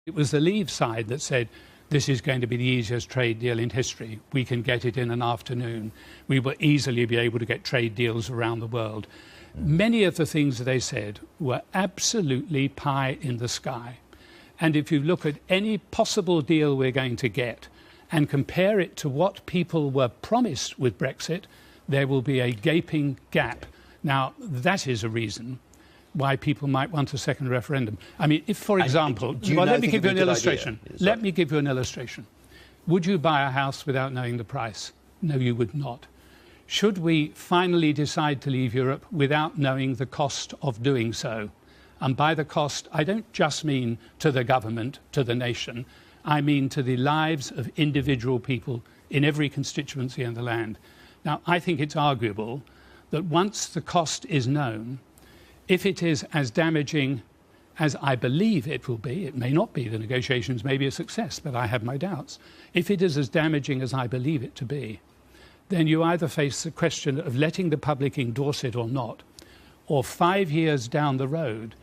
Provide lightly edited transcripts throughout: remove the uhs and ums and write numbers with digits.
It was the Leave side that said, this is going to be the easiest trade deal in history. We can get it in an afternoon. We will easily be able to get trade deals around the world. Many of the things that they said were absolutely pie in the sky. And if you look at any possible deal we're going to get and compare it to what people were promised with Brexit, there will be a gaping gap. Now, that is a reason why people might want a second referendum. I mean, if, for example, let me give you an illustration. Let me give you an illustration. Would you buy a house without knowing the price? No, you would not. Should we finally decide to leave Europe without knowing the cost of doing so? And by the cost, I don't just mean to the government, to the nation. I mean to the lives of individual people in every constituency in the land. Now, I think it's arguable that once the cost is known, if it is as damaging as I believe it will be, it may not be, the negotiations may be a success, but I have my doubts. If it is as damaging as I believe it to be, then you either face the question of letting the public endorse it or not, or 5 years down the road,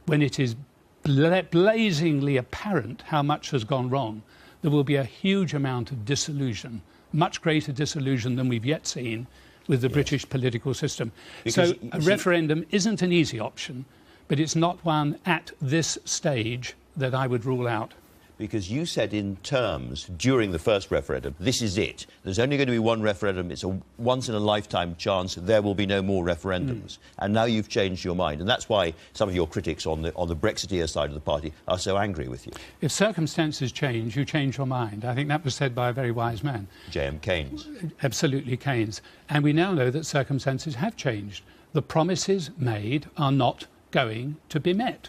when it is blazingly apparent how much has gone wrong, there will be a huge amount of disillusion, much greater disillusion than we've yet seen with the British political system. Because, so a referendum isn't an easy option, but it's not one at this stage that I would rule out. Because you said in terms during the first referendum, this is it. There's only going to be one referendum. It's a once-in-a-lifetime chance. There will be no more referendums. And now you've changed your mind. And that's why some of your critics on the Brexiteer side of the party are so angry with you. If circumstances change, you change your mind. I think that was said by a very wise man. J.M. Keynes. Absolutely, Keynes. And we now know that circumstances have changed. The promises made are not going to be met.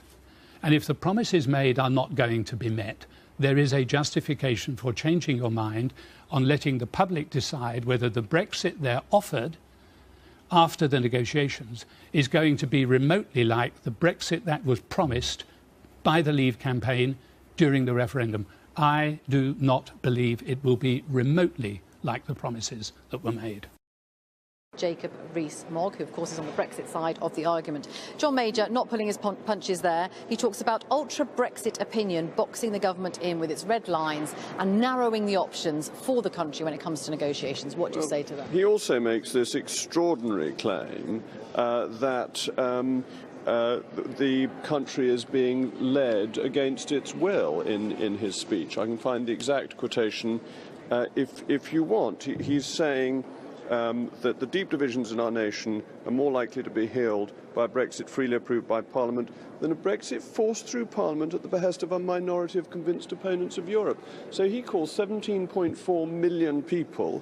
And if the promises made are not going to be met, there is a justification for changing your mind on letting the public decide whether the Brexit they're offered after the negotiations is going to be remotely like the Brexit that was promised by the Leave campaign during the referendum. I do not believe it will be remotely like the promises that were made. Jacob Rees Mogg, who of course is on the Brexit side of the argument. John Major not pulling his punches there. He talks about ultra-Brexit opinion boxing the government in with its red lines and narrowing the options for the country when it comes to negotiations. What do you say to that? He also makes this extraordinary claim that the country is being led against its will in his speech. I can find the exact quotation if you want. He's saying that the deep divisions in our nation are more likely to be healed by a Brexit freely approved by Parliament than a Brexit forced through Parliament at the behest of a minority of convinced opponents of Europe. So he calls 17.4 million people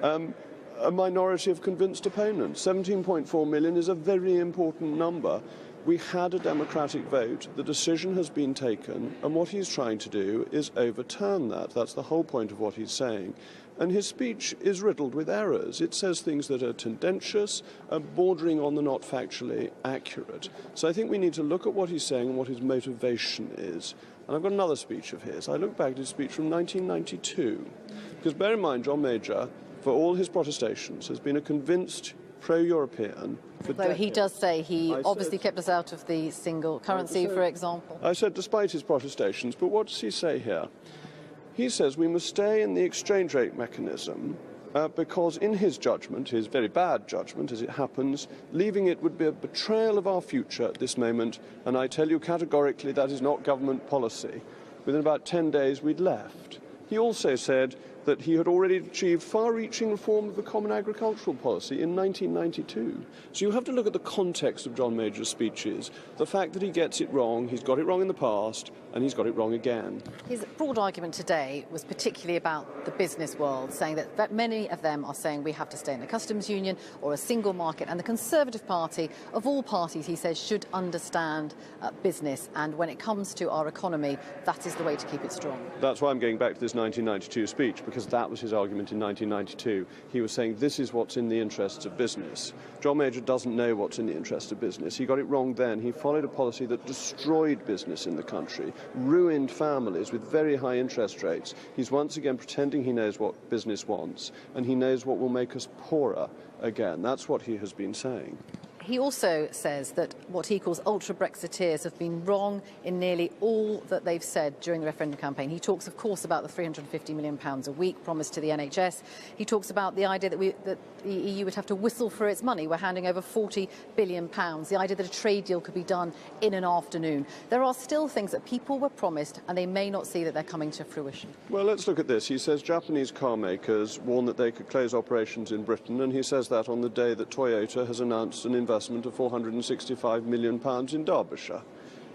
a minority of convinced opponents. 17.4 million is a very important number. We had a democratic vote, the decision has been taken, and what he's trying to do is overturn that. That's the whole point of what he's saying. And his speech is riddled with errors. It says things that are tendentious, bordering on the not factually accurate. So I think we need to look at what he's saying and what his motivation is. And I've got another speech of his. I look back at his speech from 1992. Because bear in mind, John Major, for all his protestations, has been a convinced pro-European. Though he does say he obviously kept us out of the single currency, for example. I said despite his protestations, but what does he say here? He says we must stay in the exchange rate mechanism because in his judgment, his very bad judgment as it happens, leaving it would be a betrayal of our future at this moment, and I tell you categorically that is not government policy. Within about 10 days we'd left. He also said that he had already achieved far-reaching reform of the Common Agricultural Policy in 1992. So you have to look at the context of John Major's speeches, the fact that he gets it wrong, he's got it wrong in the past, and he's got it wrong again. His broad argument today was particularly about the business world, saying that many of them are saying we have to stay in the customs union or a single market, and the Conservative Party, of all parties, he says, should understand business, and when it comes to our economy, that is the way to keep it strong. That's why I'm going back to this 1992 speech, because that was his argument in 1992. He was saying this is what's in the interests of business. John Major doesn't know what's in the interest of business. He got it wrong then. He followed a policy that destroyed business in the country, ruined families with very high interest rates. He's once again pretending he knows what business wants, and he knows what will make us poorer again. That's what he has been saying. He also says that what he calls ultra-Brexiteers have been wrong in nearly all that they've said during the referendum campaign. He talks, of course, about the £350 million a week promised to the NHS. He talks about the idea that the EU would have to whistle for its money. We're handing over £40 billion. The idea that a trade deal could be done in an afternoon. There are still things that people were promised and they may not see that they're coming to fruition. Well, let's look at this. He says Japanese car makers warn that they could close operations in Britain, and he says that on the day that Toyota has announced an investment of £465 million in Derbyshire.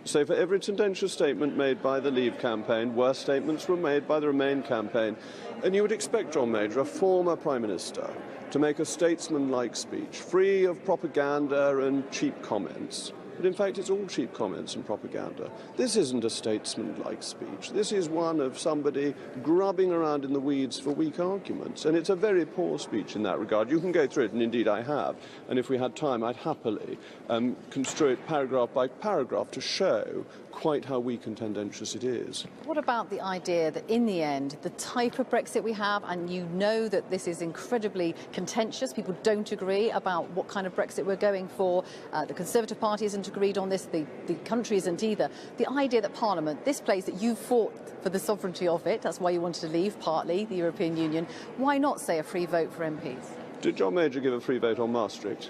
So for every tendentious statement made by the Leave campaign, worse statements were made by the Remain campaign. And you would expect John Major, a former Prime Minister, to make a statesman-like speech, free of propaganda and cheap comments. But in fact, it's all cheap comments and propaganda. This isn't a statesman-like speech. This is one of somebody grubbing around in the weeds for weak arguments. And it's a very poor speech in that regard. You can go through it, and indeed I have. And if we had time, I'd happily construe it paragraph by paragraph to show quite how weak and tendentious it is. What about the idea that in the end, the type of Brexit we have, and you know that this is incredibly contentious, people don't agree about what kind of Brexit we're going for, the Conservative Party isn't agreed on this, the country isn't either. The idea that Parliament, this place that you fought for the sovereignty of it, that's why you wanted to leave partly the European Union, why not say a free vote for MPs? Did John Major give a free vote on Maastricht?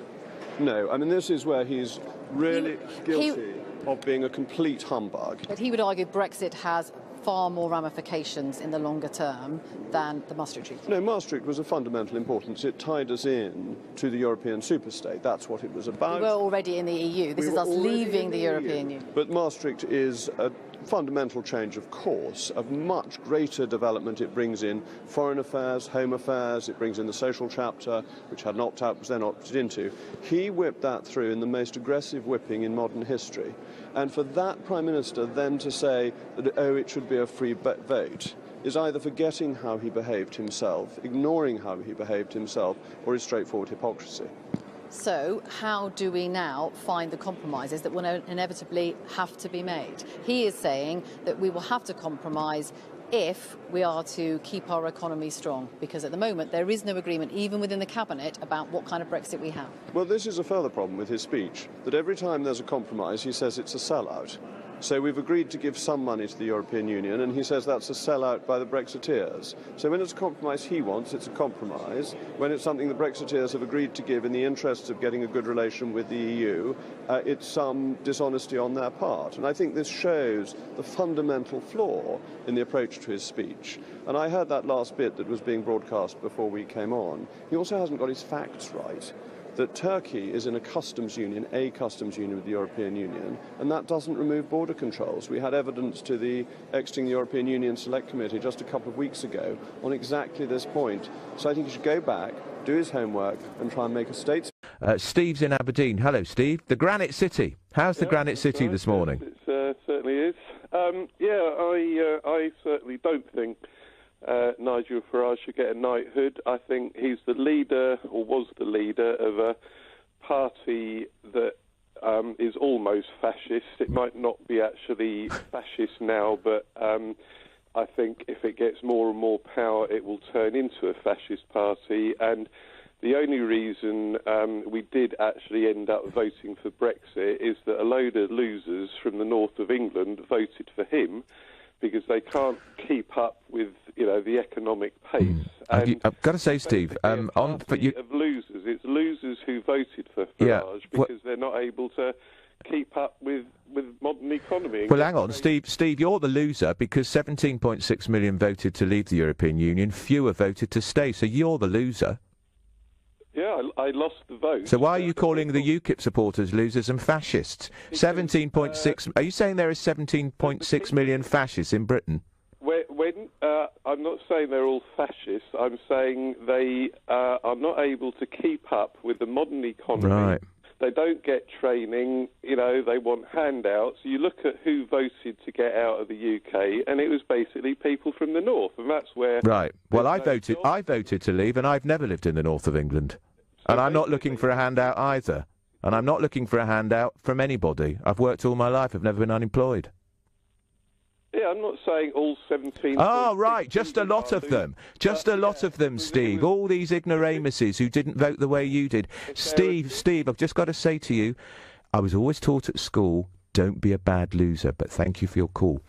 No. I mean, this is where he's really guilty of being a complete humbug. But he would argue Brexit has far more ramifications in the longer term than the Maastricht Treaty. No, Maastricht was of fundamental importance. It tied us in to the European superstate. That's what it was about. We were already in the EU. This is us leaving the European Union. But Maastricht is a fundamental change of course, of much greater development. It brings in foreign affairs, home affairs, it brings in the social chapter, which had an opt-out, was then opted into. He whipped that through in the most aggressive whipping in modern history. And for that Prime Minister then to say that, oh, it should be a free vote, is either forgetting how he behaved himself, ignoring how he behaved himself, or is straightforward hypocrisy. So how do we now find the compromises that will inevitably have to be made? He is saying that we will have to compromise if we are to keep our economy strong, because at the moment there is no agreement, even within the Cabinet, about what kind of Brexit we have. Well, this is a further problem with his speech, that every time there's a compromise, he says it's a sellout. So we've agreed to give some money to the European Union, and he says that's a sellout by the Brexiteers. So when it's a compromise he wants, it's a compromise. When it's something the Brexiteers have agreed to give in the interests of getting a good relation with the EU, it's some dishonesty on their part. And I think this shows the fundamental flaw in the approach to his speech. And I heard that last bit that was being broadcast before we came on. He also hasn't got his facts right. That Turkey is in a customs union with the European Union, and that doesn't remove border controls. We had evidence to the Exiting the European Union Select Committee just a couple of weeks ago on exactly this point. So I think he should go back, do his homework, and try and make a statement. Steve's in Aberdeen. Hello, Steve. The Granite City. How's the Granite City this morning? It certainly is. I certainly don't think Nigel Farage should get a knighthood. I think he's the leader, or was the leader, of a party that is almost fascist. It might not be actually fascist now, but I think if it gets more and more power, it will turn into a fascist party. And the only reason we did actually end up voting for Brexit is that a load of losers from the north of England voted for him, because they can't keep up with, the economic pace. I've got to say, Steve, of losers. It's losers who voted for Farage because they're not able to keep up with modern economy. Well, hang on, Steve, you're the loser because 17.6 million voted to leave the European Union, fewer voted to stay, so you're the loser. Yeah, I lost the vote. So why are you calling the UKIP supporters losers and fascists? 17.6... Are you saying there is 17.6 million fascists in Britain? I'm not saying they're all fascists. I'm saying they are not able to keep up with the modern economy. Right. They don't get training. They want handouts. You look at who voted to get out of the UK, and it was basically people from the north, and that's where... Right. Well, I voted to leave, and I've never lived in the north of England. And I'm not looking for a handout either. And I'm not looking for a handout from anybody. I've worked all my life. I've never been unemployed. Yeah, Yeah, I'm not saying all 17. Oh, right, just a lot of them. Just a lot of them, Steve. All these ignoramuses who didn't vote the way you did. Steve, I've just got to say to you, I was always taught at school, don't be a bad loser, but thank you for your call.